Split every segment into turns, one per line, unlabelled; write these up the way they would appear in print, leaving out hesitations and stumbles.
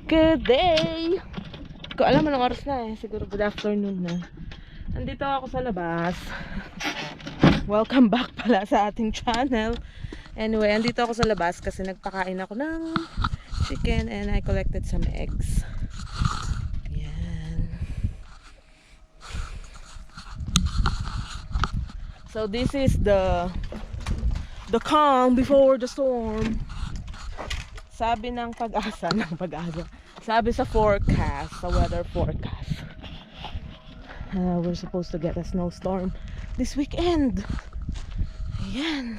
Good day! Ko alam anong oras na eh. Siguro good afternoon na. Nandito ako sa labas. Welcome back pala sa ating channel. Anyway, andito ako sa labas kasi nagpakain ako ng chicken and I collected some eggs. Yan. So this is the calm before the storm. Sabi ng pag-asa, sabi sa forecast, sa weather forecast, we're supposed to get a snowstorm this weekend. Ayan.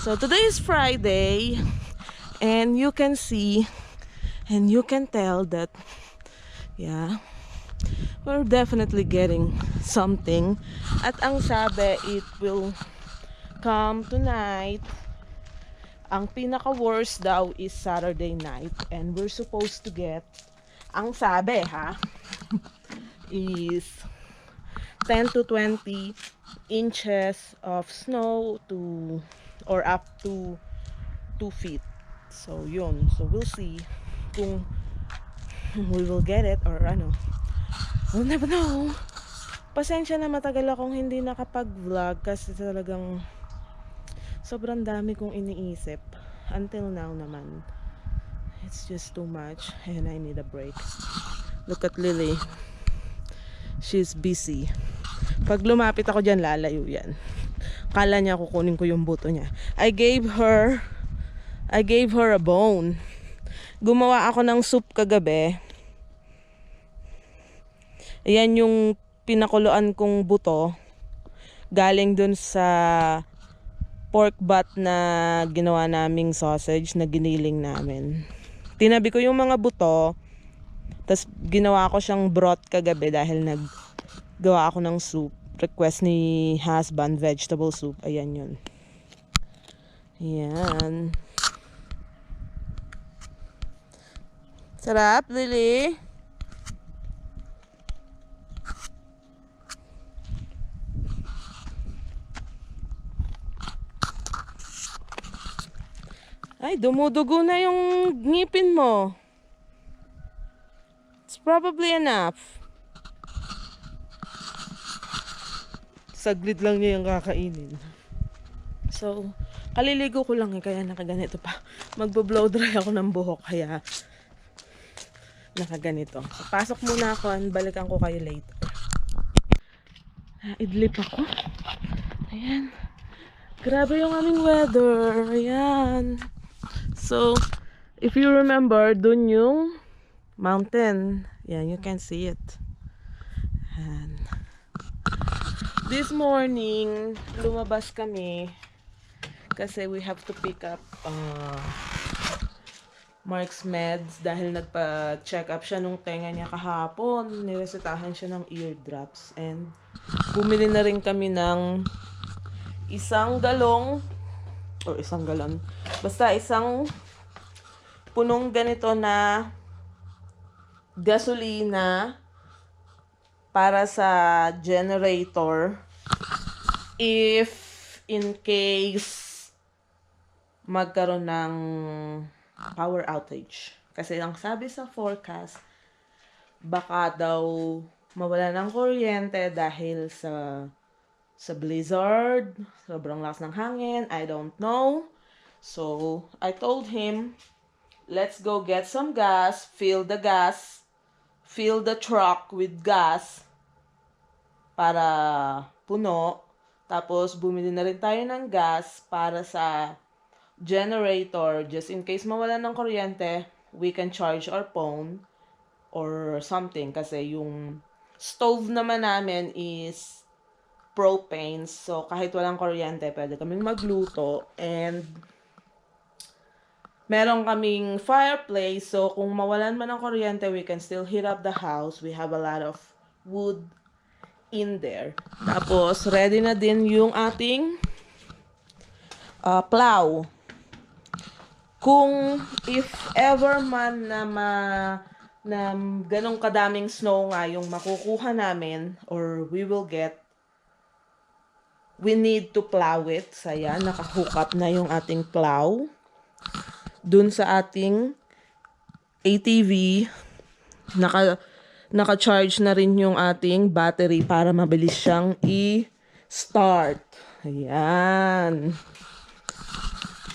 So today is Friday, and you can see and you can tell that, yeah, we're definitely getting something. At ang sabi, it will come tonight. Ang pinaka-worst daw is Saturday night, and we're supposed to get, ang sabi is 10 to 20 inches of snow to or up to 2 feet. So yun, so we'll see kung we will get it or ano. We'll never know. Pasensya na, matagal akong hindi nakapag-vlog kasi talagang sobrang dami kong iniisip. Until now naman, it's just too much and I need a break. Look at Lily. She's busy. Pag lumapit ako dyan, lalayo yan. Kala niya kukunin ko yung buto niya. I gave her a bone. Gumawa ako ng soup kagabi. Ayan yung pinakuluan kong buto. Galing dun sa pork butt na ginawa naming sausage na giniling namin. Tinabi ko yung mga buto, tapos ginawa ko siyang broth kagabi dahil naggawa ako ng soup. Request ni husband, vegetable soup. Ayan yun. Ayan. Sarap, Lily. Ay, dumudugo na yung ngipin mo. It's probably enough. Saglit lang niya yung kakainin. So, kaliligo ko lang kaya nakaganito pa. Magbo-blow dry ako ng buhok kaya nakaganito. So, pasok muna ako and balikan ko kayo later. Idlip ako. Ayan. Grabe yung aming weather. Ayan. So, if you remember, dun yung mountain. Yeah, you can see it. And this morning, lumabas kami kasi we have to pick up Mark's meds dahil nagpa-check up siya nung tenga niya kahapon. Niresetahan siya ng ear drops. And bumili na rin kami ng isang galon. Basta isang punong ganito na gasolina para sa generator if in case magkaroon ng power outage. Kasi ang sabi sa forecast, baka daw mawala ng kuryente dahil sa blizzard, sobrang lakas ng hangin, I don't know. So, I told him, let's go get some gas, fill the truck with gas para puno. Tapos, bumili na rin tayo ng gas para sa generator. Just in case mawala ng kuryente, we can charge our phone or something. Kasi yung stove naman namin is propane. So, kahit walang kuryente, pwede kaming magluto. And meron kaming fireplace. So, kung mawalan man ng kuryente, we can still heat up the house. We have a lot of wood in there. Tapos, ready na din yung ating plow. Kung if ever man na ganong kadaming snow nga yung makukuha namin or we will get, we need to plow it. So, yan, naka-hook up na yung ating plow dun sa ating ATV. Naka-charge na rin yung ating battery para mabilis siyang i-start. Ayan.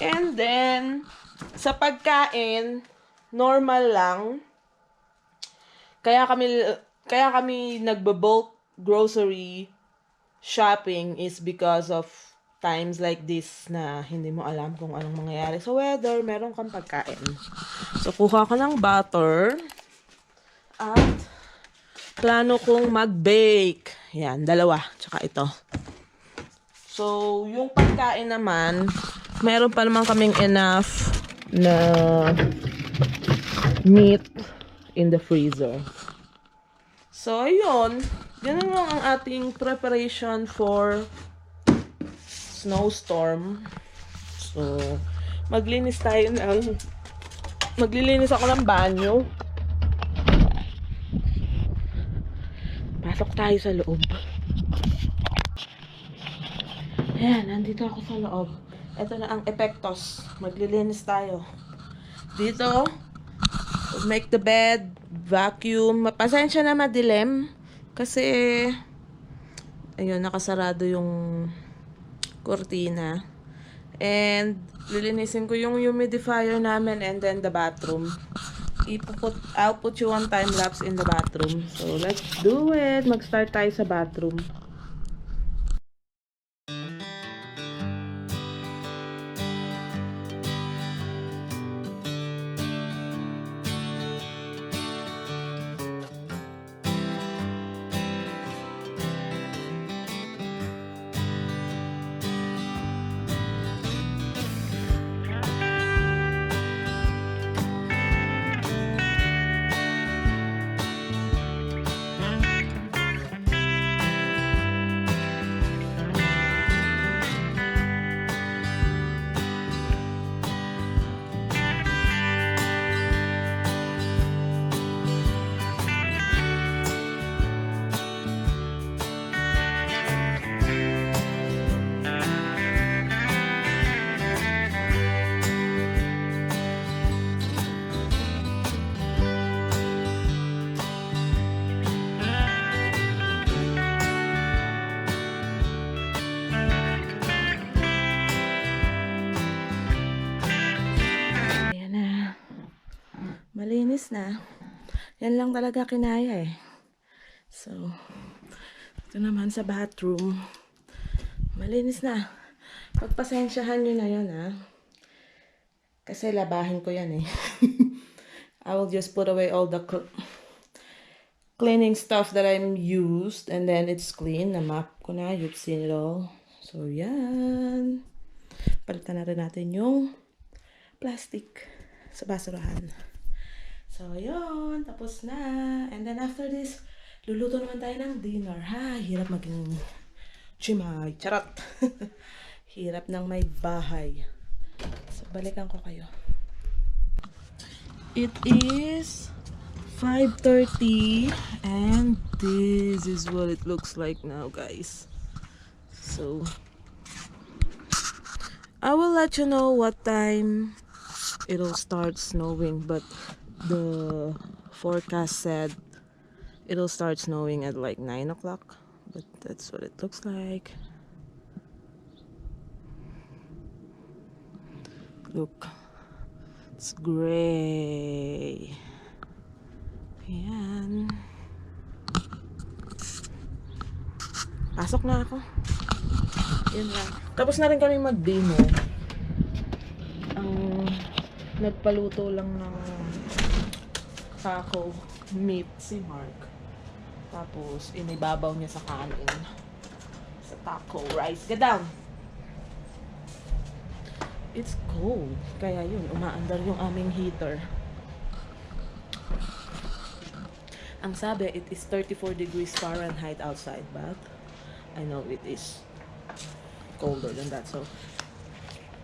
And then, sa pagkain, normal lang. Kaya kami nagbo-bulk grocery shopping is because of times like this na hindi mo alam kung anong mangyayari sa weather, meron kang pagkain. So, kuha ko ng butter at plano kong mag-bake. Yan, dalawa. Tsaka ito. So, yung pagkain naman, meron pa naman kaming enough na meat in the freezer. So, ayun. Ganun lang ang ating preparation for snowstorm. So, maglilinis ako ng banyo. Pasok tayo sa loob. Ayan, nandito ako sa loob. Ito na ang epektos. Maglilinis tayo. Dito, make the bed, vacuum. Pasensya na madilim. Kasi, ayun, nakasarado yung kurtina. And, lilinisin ko yung humidifier namin and then the bathroom. I'll put you on time lapse in the bathroom. So, let's do it. Mag-start tayo sa bathroom. Malinis na. Yan lang talaga kinaya eh. So, ito naman sa bathroom. Malinis na. Pagpasensyahan nyo na yun ha. Kasi labahin ko yan eh. I will just put away all the cleaning stuff that I'm used. And then it's clean. Na-map ko na. You've seen it all. So, yan. Palitan na rin natin yung plastic sa basurahan. So, yun. Tapos na. And then after this, luluto naman tayo ng dinner. Ha, hirap maging chimay. Charot. Hirap ng may bahay. So, balikan ko kayo. It is 5:30 and this is what it looks like now, guys. So, I will let you know what time it'll start snowing, but the forecast said it'll start snowing at like 9 o'clock, but that's what it looks like. Look, it's gray. Ayan. Pasok na ako. Yan lang. Tapos na rin kami mag-dinner. Nagpaluto lang ng taco meat si Mark. Tapos, inibabaw niya sa kanin. Sa taco rice. Get down! It's cold. Kaya yun, umaandar yung aming heater. Ang sabi, it is 34 degrees Fahrenheit outside, but I know it is colder than that. So,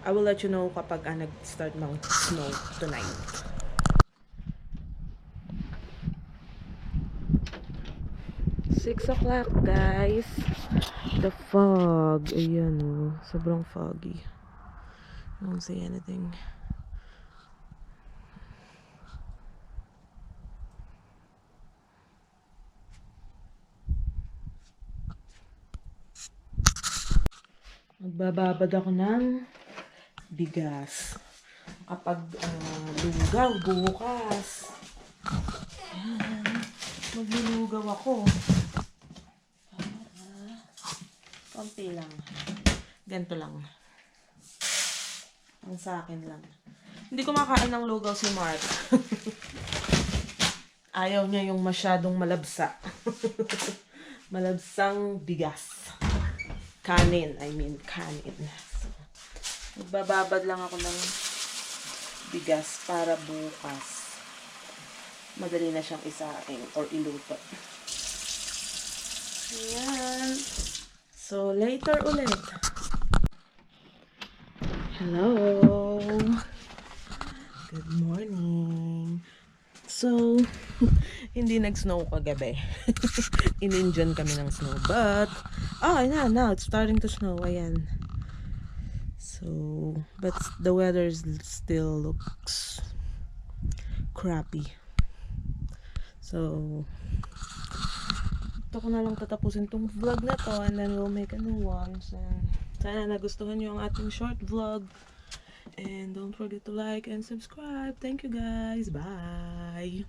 I will let you know kapag nag-start ng snow tonight. Six o'clock, guys. The fog. Ayan, oh. Sobrang foggy. I don't see anything. Magbababad ako ng bigas. Kapag lugaw bukas. Ayan. Maglulugaw ako. Konti lang. Ganito lang. Ang sa akin lang. Hindi ko makain ng lugaw si Mark. Ayaw niya yung masyadong malabsa. Malabsang bigas. Kanin. Kanin. So, magbababad lang ako ng bigas para bukas. Madali na siyang isaing or iluto. Ayan. So, later ulit. Hello. Good morning. So, hindi nag-snow kagabi. In-Indian kami ng snow. But, now it's starting to snow. Ayan. So, but the weather still looks crappy. So, ito ko na lang tatapusin tong vlog na to and then we'll make a new one. So, sana nagustuhan nyo ang ating short vlog. And don't forget to like and subscribe. Thank you guys. Bye!